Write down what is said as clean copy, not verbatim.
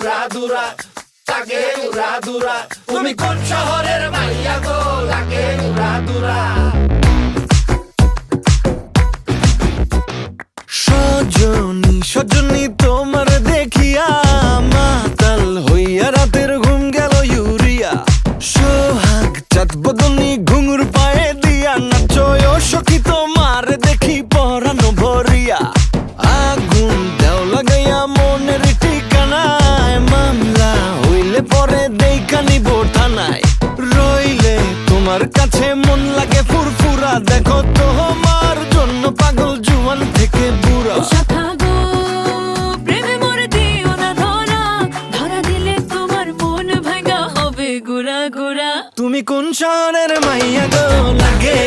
উড়াদুরা লাগে উড়াদুরা তুমি কোন শহরের মাইয়া গো লাগে উড়াদুরা সজনী সজনী তোমার দেখিয়া মাতাল হইয়া রাতের ঘুম গেল ইউরিয়া সোহাগ চাঁদ বদনী ঘুঙুর পায়ে দিয়া নাচয় সখী তোমার দেখি পরানো ভরিয়া আগুন দেও লাগাইয়া মনের ঠিকানায় মামলা হইলে পরে দেখা নিব থানায় রইলে তোমার কাছে মন লাগে ফুরফুরা দেখো তোমার জন্য পাগল জুয়ান থেকে বুড়া গুড়া গুড়া তুমি কোন শহরের মাইয়া গো লাগে